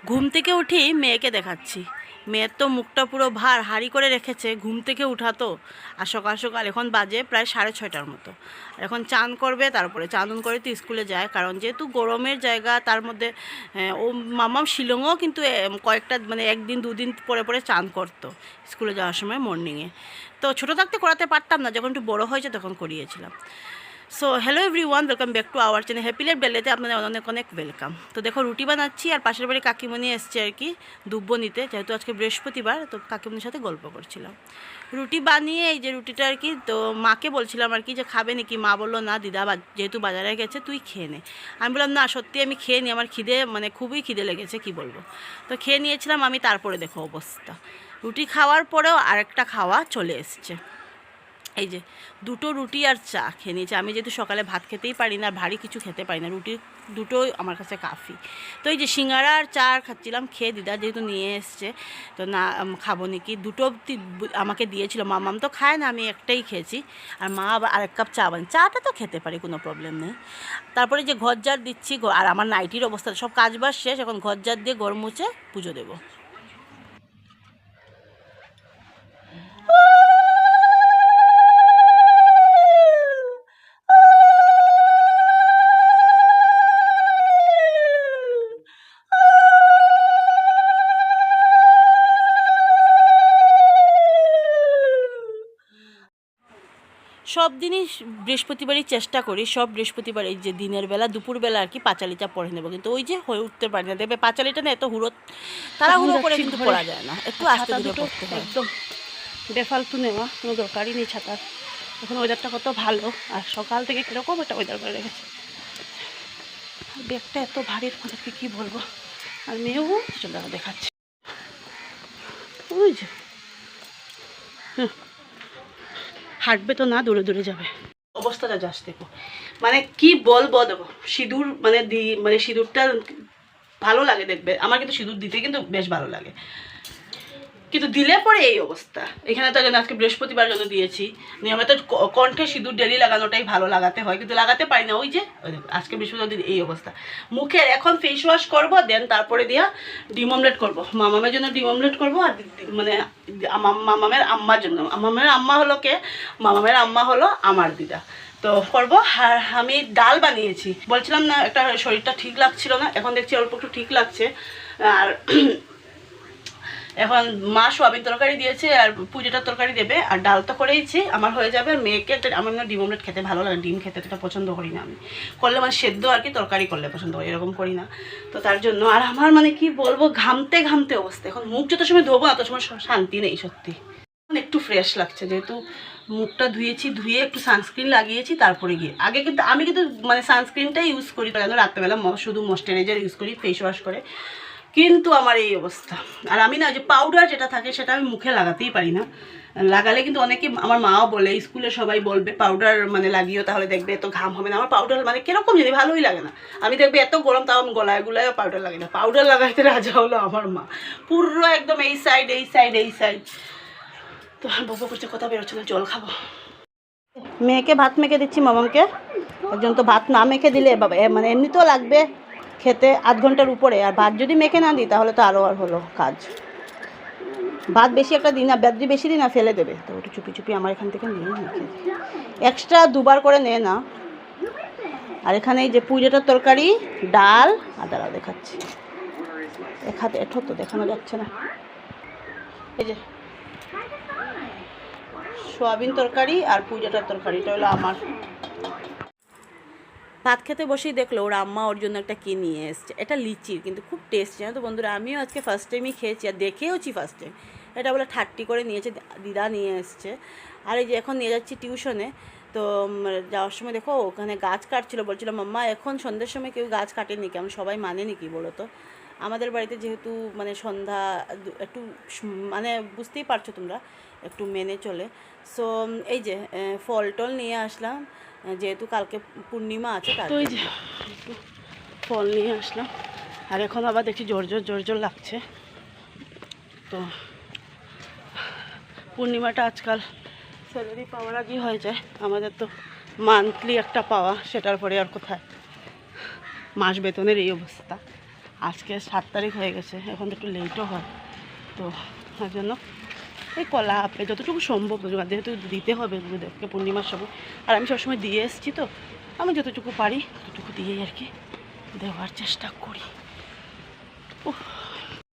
ঘুম থেকে উঠেই মেয়েকে দেখাচ্ছি। মেয়ের তো মুখটা পুরো ভার হাঁড়ি করে রেখেছে, ঘুম থেকে উঠাতো। আর সকাল সকাল এখন বাজে প্রায় 6:30টার মতো। এখন চান করবে, তারপরে চান করে তো স্কুলে যায়, কারণ যেহেতু গরমের জায়গা, তার মধ্যে ও মামাম শিলংও কিন্তু কয়েকটা মানে একদিন দুদিন পরে পরে চান করতো স্কুলে যাওয়ার সময় মর্নিংয়ে। তো ছোটো থাকতে করাতে পারতাম না, যখন একটু বড়ো হয়েছে তখন করিয়েছিলাম। So hello everyone, welcome back to our channel happy life বেলেতে আপনাদের অনেক অনেক ওয়েলকাম। তো দেখো রুটি বানাচ্ছি, আর পাশের বাড়ি কাকিমণি এসছে আর কি দুব্ব নিতে, যেহেতু আজকে বৃহস্পতিবার, তো কাকিমণির সাথে গল্প করছিলাম। রুটি বানিয়ে এই যে রুটিটা আর কি, তো মাকে বলছিলাম আর কি যে খাবে নাকি। মা বললো না দিদা, যেহেতু বাজারে গেছে তুই খেয়ে নে। আমি বললাম না সত্যি আমি খেয়ে নিই, আমার খিদে মানে খুবই খিদে লেগেছে, কি বলবো। তো খেয়ে নিয়েছিলাম আমি, তারপরে দেখো অবস্থা। রুটি খাওয়ার পরেও আরেকটা খাওয়া চলে এসছে। এই যে দুটো রুটি আর চা খেয়ে নিয়েছি আমি, যেহেতু সকালে ভাত খেতেই পারি না, ভারী কিছু খেতে পারি না, রুটি দুটোই আমার কাছে কাফি। তো এই যে সিঙ্গারা আর চা খাচ্ছিলাম, খেয়ে দিদা যেহেতু নিয়ে এসছে, তো না খাবো নাকি, দুটো আমাকে দিয়েছিল। মামাম তো খায় না, আমি একটাই খেয়েছি। আর মা আবার আরেক কাপ চা চাটা তো খেতে পারি, কোনো প্রবলেম নেই। তারপরে যে ঘর ঝাড় দিচ্ছি, আর আমার নাইটির অবস্থা, সব কাজ বাজ শেষ, এখন ঘর ঝাড় দিয়ে ঘর মুছে পুজো দেবো। সব দিনই বৃহস্পতিবারই চেষ্টা করি, সব বৃহস্পতিবার এই যে দিনের বেলা দুপুরবেলা আর কি পাঁচালিটা পড়ে নেবো, কিন্তু ওই যে হয়ে উঠতে পারি না। দেখবে পাঁচালিটা না এত তাড়াহুড়ো করে কিন্তু পড়া যায় না, একটু আস্তে ধীরে পড়তে হয়। একদম বেফালতু নেওয়া, কোনো দরকারই নেই ছাতার। এখন ওয়েদারটা কত ভালো, আর সকাল থেকে কীরকম একটা ওয়েদার করে রেখেছে। ব্যাগটা এত ভারী, তোমাদেরকে কী বলবো। আর মেয়েও চলে দেখাচ্ছে, ওই যে হাঁটবে তো না, দূরে দূরে যাবে। অবস্থাটা যাস দেখো, মানে কি বলবো। দেখো সিঁদুর মানে মানে সিঁদুরটা ভালো লাগে দেখবে, আমার কিন্তু সিঁদুর দিতে কিন্তু বেশ ভালো লাগে, কিন্তু দিলে পরে এই অবস্থা। এখানে তো আজকে বৃহস্পতিবার জন্য দিয়েছি, নিয়মিত কণ্ঠে সিঁদুর ডেলি লাগানোটাই ভালো, লাগাতে হয় কিন্তু লাগাতে পারি না। ওই যে আজকে বৃহস্পতিবার এই অবস্থা। মুখের এখন ফেস ওয়াশ করবো, দেন তারপরে দিয়া ডিম অমলেট করবো। মামামের জন্য ডিম অমলেট করবো, আর মানে মামামের আম্মার জন্য। মামামের আম্মা হলো কে, মামামের আম্মা হলো আমার দিদা। তো করবো। আর আমি ডাল বানিয়েছি, বলছিলাম না একটা শরীরটা ঠিক লাগছিল না, এখন দেখছি অল্প একটু ঠিক লাগছে। আর এখন মা সোয়াবিন তরকারি দিয়েছে, আর পুজোটার তরকারি দেবে, আর ডাল তো করেইছি, আমার হয়ে যাবে। আর মেয়েকে একটা, আমার ডিম অমলেট খেতে ভালো লাগে, ডিম খেতে এটা পছন্দ করি না আমি, করলে মানে সেদ্ধ আর কি তরকারি করলে পছন্দ করি, এরকম করি না। তো তার জন্য আর আমার মানে কি বলবো, ঘামতে ঘামতে অবস্থা। এখন মুখ যত সময় ধোবো না তত সময় শান্তি নেই সত্যি। একটু ফ্রেশ লাগছে, যেহেতু মুখটা ধুয়েছি, ধুয়ে একটু সানস্ক্রিন লাগিয়েছি, তারপরে গিয়ে আগে কিন্তু আমি কিন্তু মানে সানস্ক্রিনটাই ইউজ করি, কেন রাত্রেবেলা শুধু ময়েশ্চারাইজার ইউজ করি ফেস ওয়াশ করে, কিন্তু আমার এই অবস্থা। আর আমি না যে পাউডার যেটা থাকে সেটা আমি মুখে লাগাতেই পারি না, লাগালে কিন্তু অনেকে, আমার মাও বলে, স্কুলে সবাই বলবে পাউডার মানে লাগিও, তাহলে দেখবে এত ঘাম হবে না। আমার পাউডার মানে কিরকম জানি ভালোই লাগে না। আমি দেখবে এত গরম, তাও আমি গলায় গুলায় পাউডার লাগে না। পাউডার লাগাইতে রাজা হলো আমার মা, পুরো একদম এই সাইড এই সাইড এই সাইড। তো বকবক করছে, কথা বেরোচ্ছে না, জল খাবো। মেয়েকে ভাত মেখে দিচ্ছি, মামামকে। একজন তো ভাত না মেখে দিলে বাবা মানে এমনিতেও লাগবে খেতে আধ ঘন্টার উপরে, আর ভাত যদি মেখে না দিই তাহলে তো আরও আর হলো কাজ। ভাত বেশি একটা দিই না, ভাত যদি বেশি দিই না ফেলে দেবে, তো ওটা চুপি চুপি আমার এখান থেকে নিয়ে মেখে এক্সট্রা দুবার করে নেয় না। আর এখানে এই যে পুজোটার তরকারি, ডাল, আদারা দেখাচ্ছি, এক হাতে এঠো তো দেখানো যাচ্ছে না। এই যে সোয়াবিন তরকারি আর পুজোটার তরকারিটা হলো আমার। ভাত খেতে বসেই দেখলো ওর আম্মা ওর জন্য একটা কি নিয়ে এসছে, এটা লিচির, কিন্তু খুব টেস্ট, জানো তো বন্ধুরা। আমিও আজকে ফার্স্ট টাইমই খেয়েছি, আর দেখেওছি ফার্স্ট টাইম। এটা বলে 30 করে নিয়েছে, দিদা নিয়ে এসছে। আর এই যে এখন নিয়ে যাচ্ছি টিউশনে, তো যাওয়ার সময় দেখো ওখানে গাছ কাটছিলো, বলছিল মাম্মা এখন সন্ধ্যের সময় কেউ গাছ কাটেনি, কেমন সবাই মানেনি কি বলো তো। আমাদের বাড়িতে যেহেতু মানে সন্ধ্যা একটু মানে বুঝতেই পারছো তোমরা, একটু মেনে চলে। সো এই যে ফল টল নিয়ে আসলাম, যেহেতু কালকে পূর্ণিমা আছে, তার ওই যে একটু ফল নিয়ে আসলাম। আর এখন আবার দেখছি জোর জোর লাগছে। তো পূর্ণিমাটা আজকাল স্যালারি পাওয়ার আগেই হয়ে যায়, আমাদের তো মান্থলি একটা পাওয়া, সেটার পরে আর কোথায়, মাস বেতনের এই অবস্থা। আজকে 7 তারিখ হয়ে গেছে, এখন তো একটু লেটও হয়, তো তার জন্য এই কলা আপেল যতটুকু সম্ভব যেহেতু দিতে হবে গুরুদেবকে পূর্ণিমার সময়, আর আমি সবসময় দিয়ে এসেছি, তো আমি যতটুকু পারি ততটুকু দিয়েই আর কি দেওয়ার চেষ্টা করি।